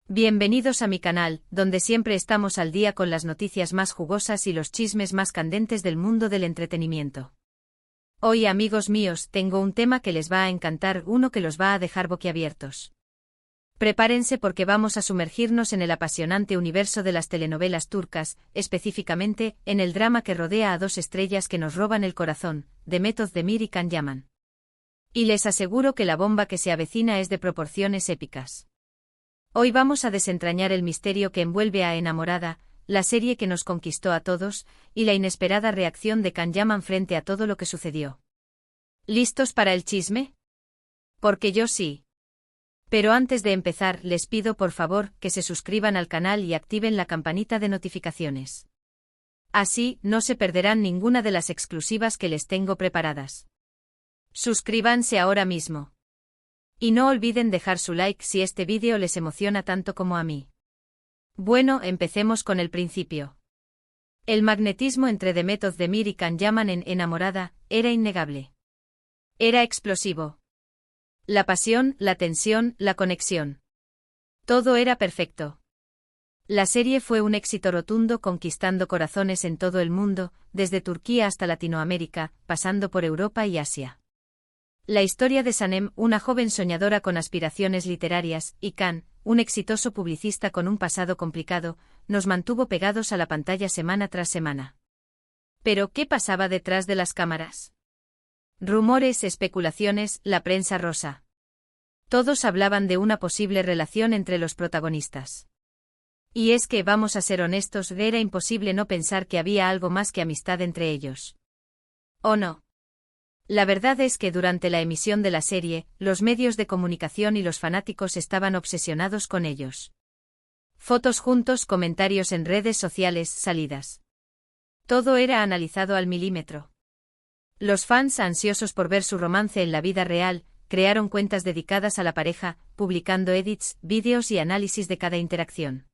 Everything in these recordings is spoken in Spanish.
Bienvenidos a mi canal, donde siempre estamos al día con las noticias más jugosas y los chismes más candentes del mundo del entretenimiento. Hoy, amigos míos, tengo un tema que les va a encantar, uno que los va a dejar boquiabiertos. Prepárense porque vamos a sumergirnos en el apasionante universo de las telenovelas turcas, específicamente, en el drama que rodea a dos estrellas que nos roban el corazón, Demet Özdemir y Can Yaman. Y les aseguro que la bomba que se avecina es de proporciones épicas. Hoy vamos a desentrañar el misterio que envuelve a Enamorada, la serie que nos conquistó a todos, y la inesperada reacción de Can Yaman frente a todo lo que sucedió. ¿Listos para el chisme? Porque yo sí. Pero antes de empezar, les pido por favor que se suscriban al canal y activen la campanita de notificaciones. Así, no se perderán ninguna de las exclusivas que les tengo preparadas. Suscríbanse ahora mismo. Y no olviden dejar su like si este vídeo les emociona tanto como a mí. Bueno, empecemos con el principio. El magnetismo entre Demet Özdemir y Can Yaman en Enamorada era innegable. Era explosivo. La pasión, la tensión, la conexión. Todo era perfecto. La serie fue un éxito rotundo, conquistando corazones en todo el mundo, desde Turquía hasta Latinoamérica, pasando por Europa y Asia. La historia de Sanem, una joven soñadora con aspiraciones literarias, y Can, un exitoso publicista con un pasado complicado, nos mantuvo pegados a la pantalla semana tras semana. Pero, ¿qué pasaba detrás de las cámaras? Rumores, especulaciones, la prensa rosa. Todos hablaban de una posible relación entre los protagonistas. Y es que, vamos a ser honestos, era imposible no pensar que había algo más que amistad entre ellos. ¿O no? La verdad es que durante la emisión de la serie, los medios de comunicación y los fanáticos estaban obsesionados con ellos. Fotos juntos, comentarios en redes sociales, salidas. Todo era analizado al milímetro. Los fans, ansiosos por ver su romance en la vida real, crearon cuentas dedicadas a la pareja, publicando edits, vídeos y análisis de cada interacción.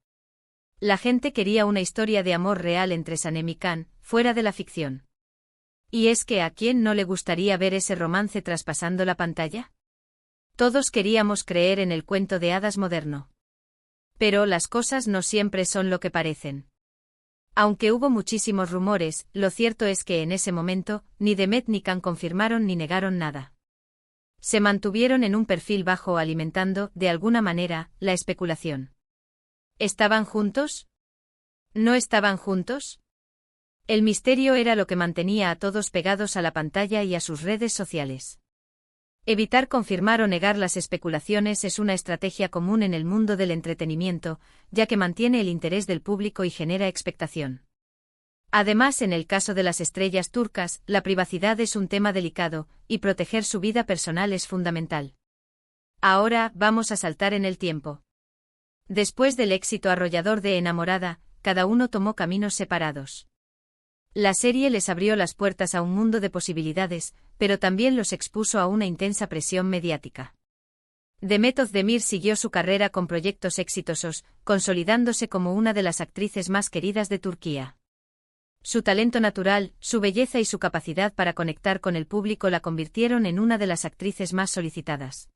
La gente quería una historia de amor real entre Sanem y Can, fuera de la ficción. ¿Y es que a quién no le gustaría ver ese romance traspasando la pantalla? Todos queríamos creer en el cuento de hadas moderno. Pero las cosas no siempre son lo que parecen. Aunque hubo muchísimos rumores, lo cierto es que en ese momento, ni Demet ni Can confirmaron ni negaron nada. Se mantuvieron en un perfil bajo alimentando, de alguna manera, la especulación. ¿Estaban juntos? ¿No estaban juntos? El misterio era lo que mantenía a todos pegados a la pantalla y a sus redes sociales. Evitar confirmar o negar las especulaciones es una estrategia común en el mundo del entretenimiento, ya que mantiene el interés del público y genera expectación. Además, en el caso de las estrellas turcas, la privacidad es un tema delicado, y proteger su vida personal es fundamental. Ahora, vamos a saltar en el tiempo. Después del éxito arrollador de Enamorada, cada uno tomó caminos separados. La serie les abrió las puertas a un mundo de posibilidades, pero también los expuso a una intensa presión mediática. Demet Özdemir siguió su carrera con proyectos exitosos, consolidándose como una de las actrices más queridas de Turquía. Su talento natural, su belleza y su capacidad para conectar con el público la convirtieron en una de las actrices más solicitadas.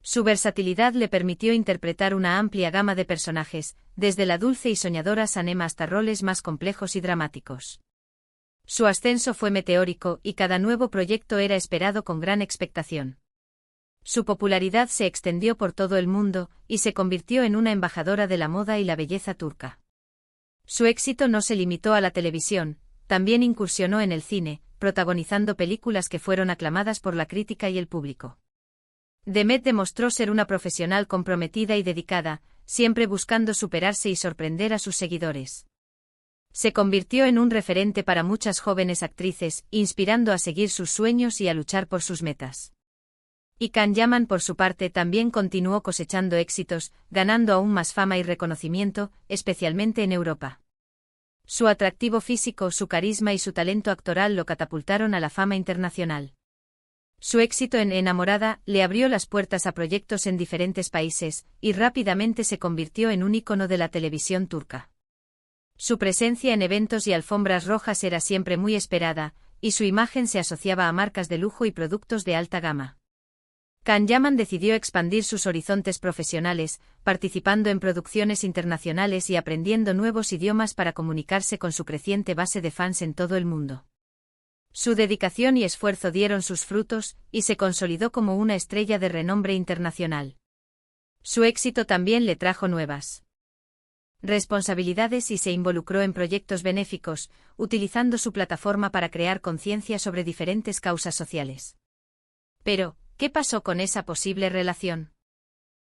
Su versatilidad le permitió interpretar una amplia gama de personajes, desde la dulce y soñadora Sanem hasta roles más complejos y dramáticos. Su ascenso fue meteórico y cada nuevo proyecto era esperado con gran expectación. Su popularidad se extendió por todo el mundo y se convirtió en una embajadora de la moda y la belleza turca. Su éxito no se limitó a la televisión, también incursionó en el cine, protagonizando películas que fueron aclamadas por la crítica y el público. Demet demostró ser una profesional comprometida y dedicada, siempre buscando superarse y sorprender a sus seguidores. Se convirtió en un referente para muchas jóvenes actrices, inspirando a seguir sus sueños y a luchar por sus metas. Y Can Yaman, por su parte, también continuó cosechando éxitos, ganando aún más fama y reconocimiento, especialmente en Europa. Su atractivo físico, su carisma y su talento actoral lo catapultaron a la fama internacional. Su éxito en Enamorada le abrió las puertas a proyectos en diferentes países, y rápidamente se convirtió en un ícono de la televisión turca. Su presencia en eventos y alfombras rojas era siempre muy esperada, y su imagen se asociaba a marcas de lujo y productos de alta gama. Can Yaman decidió expandir sus horizontes profesionales, participando en producciones internacionales y aprendiendo nuevos idiomas para comunicarse con su creciente base de fans en todo el mundo. Su dedicación y esfuerzo dieron sus frutos, y se consolidó como una estrella de renombre internacional. Su éxito también le trajo nuevas responsabilidades y se involucró en proyectos benéficos, utilizando su plataforma para crear conciencia sobre diferentes causas sociales. Pero, ¿qué pasó con esa posible relación?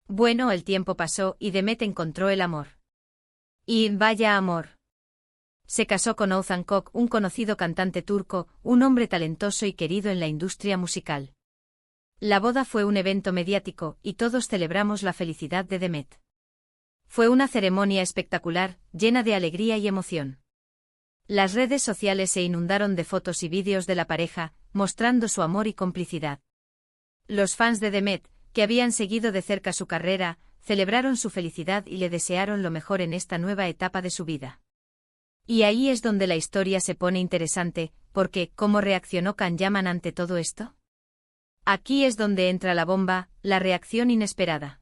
Bueno, el tiempo pasó y Demet encontró el amor. Y vaya amor. Se casó con Oğuzhan Koç, un conocido cantante turco, un hombre talentoso y querido en la industria musical. La boda fue un evento mediático, y todos celebramos la felicidad de Demet. Fue una ceremonia espectacular, llena de alegría y emoción. Las redes sociales se inundaron de fotos y vídeos de la pareja, mostrando su amor y complicidad. Los fans de Demet, que habían seguido de cerca su carrera, celebraron su felicidad y le desearon lo mejor en esta nueva etapa de su vida. Y ahí es donde la historia se pone interesante, porque, ¿cómo reaccionó Can Yaman ante todo esto? Aquí es donde entra la bomba, la reacción inesperada.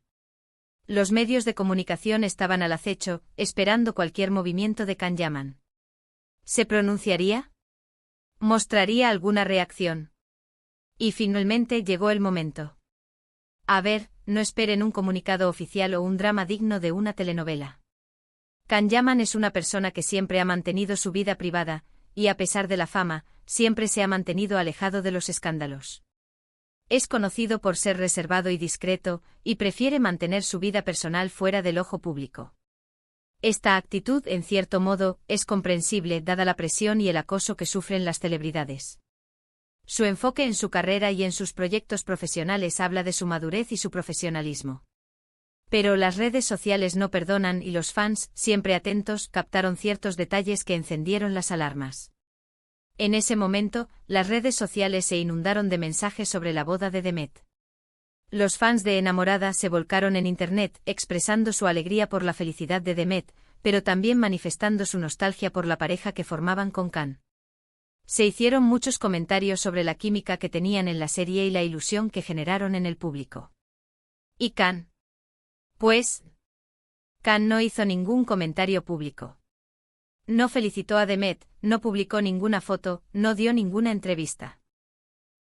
Los medios de comunicación estaban al acecho, esperando cualquier movimiento de Can Yaman. ¿Se pronunciaría? ¿Mostraría alguna reacción? Y finalmente llegó el momento. A ver, no esperen un comunicado oficial o un drama digno de una telenovela. Can Yaman es una persona que siempre ha mantenido su vida privada, y a pesar de la fama, siempre se ha mantenido alejado de los escándalos. Es conocido por ser reservado y discreto, y prefiere mantener su vida personal fuera del ojo público. Esta actitud, en cierto modo, es comprensible dada la presión y el acoso que sufren las celebridades. Su enfoque en su carrera y en sus proyectos profesionales habla de su madurez y su profesionalismo. Pero las redes sociales no perdonan y los fans, siempre atentos, captaron ciertos detalles que encendieron las alarmas. En ese momento, las redes sociales se inundaron de mensajes sobre la boda de Demet. Los fans de Enamorada se volcaron en Internet, expresando su alegría por la felicidad de Demet, pero también manifestando su nostalgia por la pareja que formaban con Can. Se hicieron muchos comentarios sobre la química que tenían en la serie y la ilusión que generaron en el público. ¿Y Can? Pues, Can no hizo ningún comentario público. No felicitó a Demet, no publicó ninguna foto, no dio ninguna entrevista.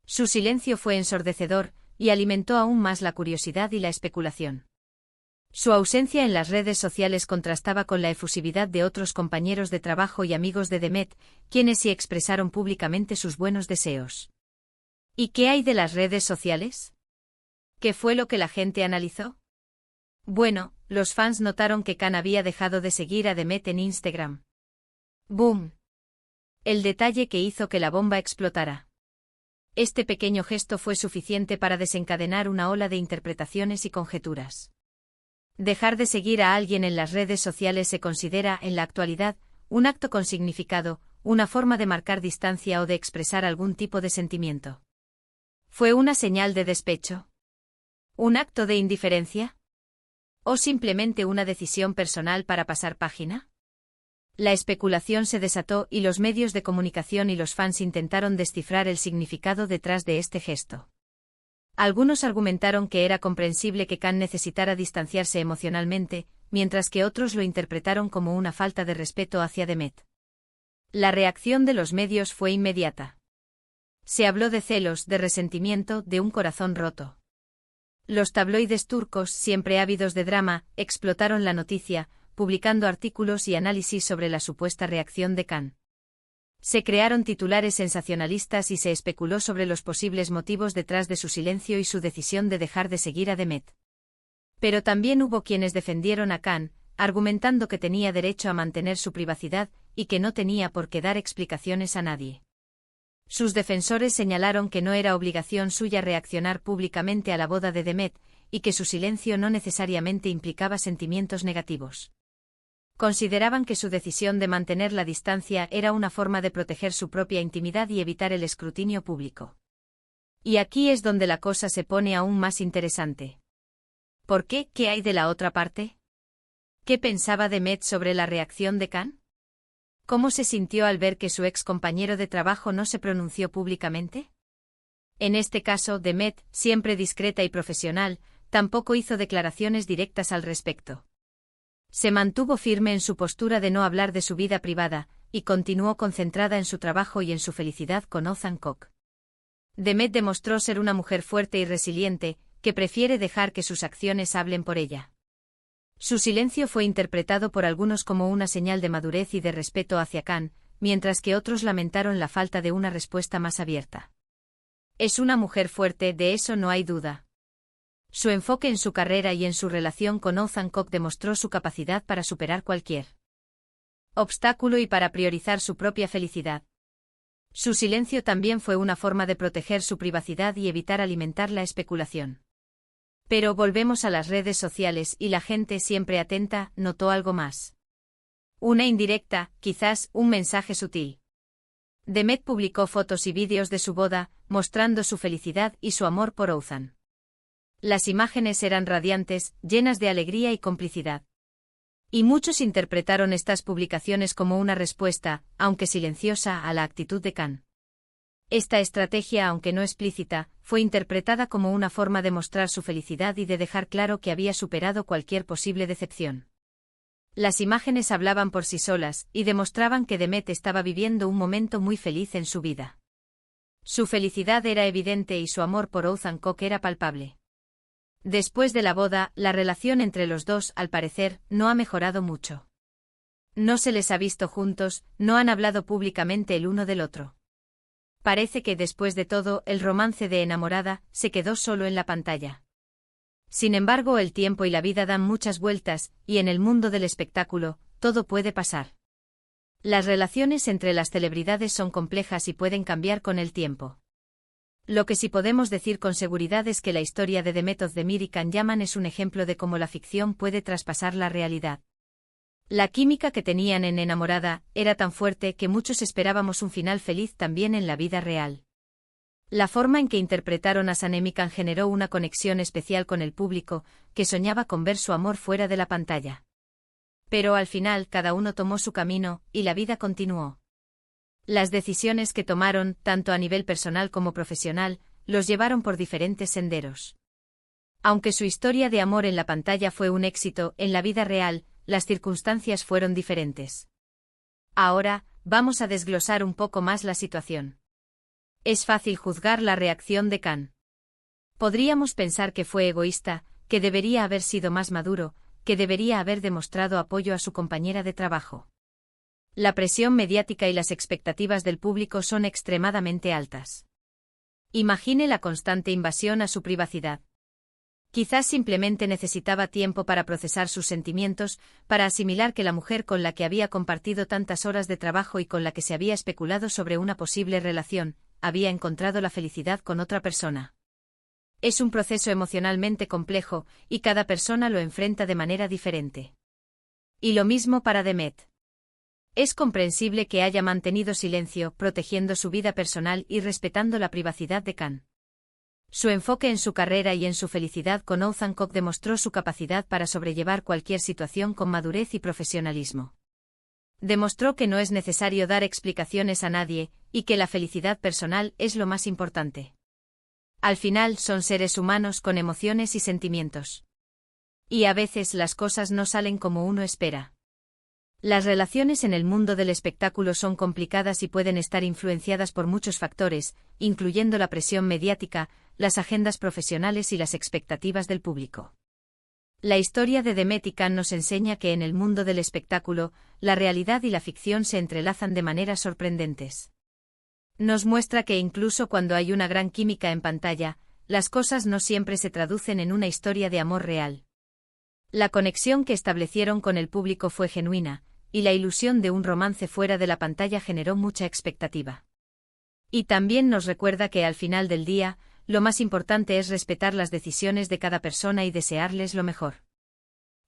Su silencio fue ensordecedor, y alimentó aún más la curiosidad y la especulación. Su ausencia en las redes sociales contrastaba con la efusividad de otros compañeros de trabajo y amigos de Demet, quienes sí expresaron públicamente sus buenos deseos. ¿Y qué hay de las redes sociales? ¿Qué fue lo que la gente analizó? Bueno, los fans notaron que Can había dejado de seguir a Demet en Instagram. ¡Boom! El detalle que hizo que la bomba explotara. Este pequeño gesto fue suficiente para desencadenar una ola de interpretaciones y conjeturas. Dejar de seguir a alguien en las redes sociales se considera, en la actualidad, un acto con significado, una forma de marcar distancia o de expresar algún tipo de sentimiento. ¿Fue una señal de despecho? ¿Un acto de indiferencia? ¿O simplemente una decisión personal para pasar página? La especulación se desató y los medios de comunicación y los fans intentaron descifrar el significado detrás de este gesto. Algunos argumentaron que era comprensible que Can necesitara distanciarse emocionalmente, mientras que otros lo interpretaron como una falta de respeto hacia Demet. La reacción de los medios fue inmediata. Se habló de celos, de resentimiento, de un corazón roto. Los tabloides turcos, siempre ávidos de drama, explotaron la noticia, publicando artículos y análisis sobre la supuesta reacción de Can. Se crearon titulares sensacionalistas y se especuló sobre los posibles motivos detrás de su silencio y su decisión de dejar de seguir a Demet. Pero también hubo quienes defendieron a Can, argumentando que tenía derecho a mantener su privacidad y que no tenía por qué dar explicaciones a nadie. Sus defensores señalaron que no era obligación suya reaccionar públicamente a la boda de Demet, y que su silencio no necesariamente implicaba sentimientos negativos. Consideraban que su decisión de mantener la distancia era una forma de proteger su propia intimidad y evitar el escrutinio público. Y aquí es donde la cosa se pone aún más interesante. ¿Por qué? ¿Qué hay de la otra parte? ¿Qué pensaba Demet sobre la reacción de Can? ¿Cómo se sintió al ver que su ex compañero de trabajo no se pronunció públicamente? En este caso, Demet, siempre discreta y profesional, tampoco hizo declaraciones directas al respecto. Se mantuvo firme en su postura de no hablar de su vida privada, y continuó concentrada en su trabajo y en su felicidad con Ozan Koc. Demet demostró ser una mujer fuerte y resiliente, que prefiere dejar que sus acciones hablen por ella. Su silencio fue interpretado por algunos como una señal de madurez y de respeto hacia Khan, mientras que otros lamentaron la falta de una respuesta más abierta. Es una mujer fuerte, de eso no hay duda. Su enfoque en su carrera y en su relación con Ozan Koc demostró su capacidad para superar cualquier obstáculo y para priorizar su propia felicidad. Su silencio también fue una forma de proteger su privacidad y evitar alimentar la especulación. Pero volvemos a las redes sociales y la gente siempre atenta notó algo más. Una indirecta, quizás un mensaje sutil. Demet publicó fotos y vídeos de su boda, mostrando su felicidad y su amor por Ozan. Las imágenes eran radiantes, llenas de alegría y complicidad. Y muchos interpretaron estas publicaciones como una respuesta, aunque silenciosa, a la actitud de Khan. Esta estrategia, aunque no explícita, fue interpretada como una forma de mostrar su felicidad y de dejar claro que había superado cualquier posible decepción. Las imágenes hablaban por sí solas, y demostraban que Demet estaba viviendo un momento muy feliz en su vida. Su felicidad era evidente y su amor por Ozan Koc era palpable. Después de la boda, la relación entre los dos, al parecer, no ha mejorado mucho. No se les ha visto juntos, no han hablado públicamente el uno del otro. Parece que después de todo, el romance de enamorada se quedó solo en la pantalla. Sin embargo, el tiempo y la vida dan muchas vueltas, y en el mundo del espectáculo, todo puede pasar. Las relaciones entre las celebridades son complejas y pueden cambiar con el tiempo. Lo que sí podemos decir con seguridad es que la historia de Demet Özdemir y Can Yaman es un ejemplo de cómo la ficción puede traspasar la realidad. La química que tenían en Enamorada era tan fuerte que muchos esperábamos un final feliz también en la vida real. La forma en que interpretaron a Sanem y Can generó una conexión especial con el público, que soñaba con ver su amor fuera de la pantalla. Pero al final cada uno tomó su camino, y la vida continuó. Las decisiones que tomaron, tanto a nivel personal como profesional, los llevaron por diferentes senderos. Aunque su historia de amor en la pantalla fue un éxito, en la vida real, las circunstancias fueron diferentes. Ahora, vamos a desglosar un poco más la situación. Es fácil juzgar la reacción de Can. Podríamos pensar que fue egoísta, que debería haber sido más maduro, que debería haber demostrado apoyo a su compañera de trabajo. La presión mediática y las expectativas del público son extremadamente altas. Imagine la constante invasión a su privacidad. Quizás simplemente necesitaba tiempo para procesar sus sentimientos, para asimilar que la mujer con la que había compartido tantas horas de trabajo y con la que se había especulado sobre una posible relación, había encontrado la felicidad con otra persona. Es un proceso emocionalmente complejo, y cada persona lo enfrenta de manera diferente. Y lo mismo para Demet. Es comprensible que haya mantenido silencio, protegiendo su vida personal y respetando la privacidad de Can. Su enfoque en su carrera y en su felicidad con Ozan Koc demostró su capacidad para sobrellevar cualquier situación con madurez y profesionalismo. Demostró que no es necesario dar explicaciones a nadie, y que la felicidad personal es lo más importante. Al final son seres humanos con emociones y sentimientos. Y a veces las cosas no salen como uno espera. Las relaciones en el mundo del espectáculo son complicadas y pueden estar influenciadas por muchos factores, incluyendo la presión mediática, las agendas profesionales y las expectativas del público. La historia de Demet y Can nos enseña que en el mundo del espectáculo, la realidad y la ficción se entrelazan de maneras sorprendentes. Nos muestra que incluso cuando hay una gran química en pantalla, las cosas no siempre se traducen en una historia de amor real. La conexión que establecieron con el público fue genuina, y la ilusión de un romance fuera de la pantalla generó mucha expectativa. Y también nos recuerda que al final del día, lo más importante es respetar las decisiones de cada persona y desearles lo mejor.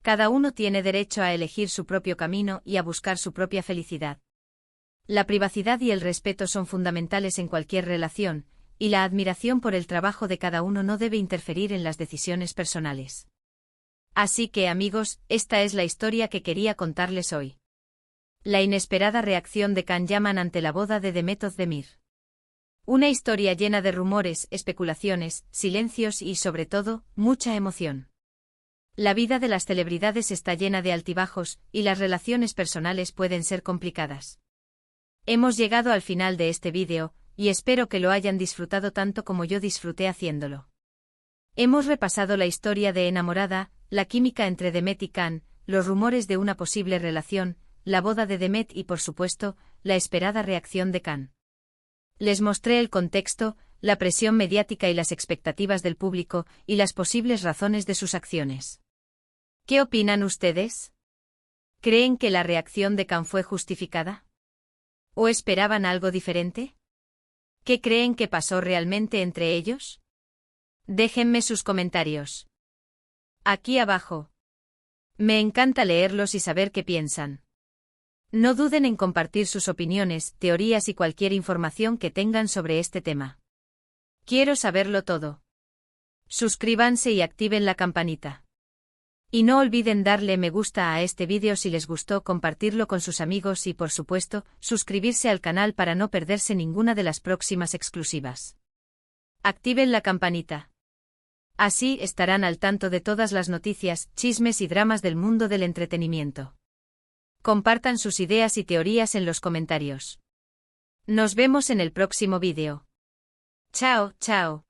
Cada uno tiene derecho a elegir su propio camino y a buscar su propia felicidad. La privacidad y el respeto son fundamentales en cualquier relación, y la admiración por el trabajo de cada uno no debe interferir en las decisiones personales. Así que amigos, esta es la historia que quería contarles hoy. La inesperada reacción de Can Yaman ante la boda de Demet Özdemir. Una historia llena de rumores, especulaciones, silencios y, sobre todo, mucha emoción. La vida de las celebridades está llena de altibajos, y las relaciones personales pueden ser complicadas. Hemos llegado al final de este vídeo, y espero que lo hayan disfrutado tanto como yo disfruté haciéndolo. Hemos repasado la historia de Enamorada, la química entre Demet y Can, los rumores de una posible relación, la boda de Demet y, por supuesto, la esperada reacción de Can. Les mostré el contexto, la presión mediática y las expectativas del público, y las posibles razones de sus acciones. ¿Qué opinan ustedes? ¿Creen que la reacción de Can fue justificada? ¿O esperaban algo diferente? ¿Qué creen que pasó realmente entre ellos? Déjenme sus comentarios aquí abajo. Me encanta leerlos y saber qué piensan. No duden en compartir sus opiniones, teorías y cualquier información que tengan sobre este tema. Quiero saberlo todo. Suscríbanse y activen la campanita. Y no olviden darle me gusta a este vídeo si les gustó, compartirlo con sus amigos y, por supuesto, suscribirse al canal para no perderse ninguna de las próximas exclusivas. Activen la campanita. Así estarán al tanto de todas las noticias, chismes y dramas del mundo del entretenimiento. Compartan sus ideas y teorías en los comentarios. Nos vemos en el próximo vídeo. Chao, chao.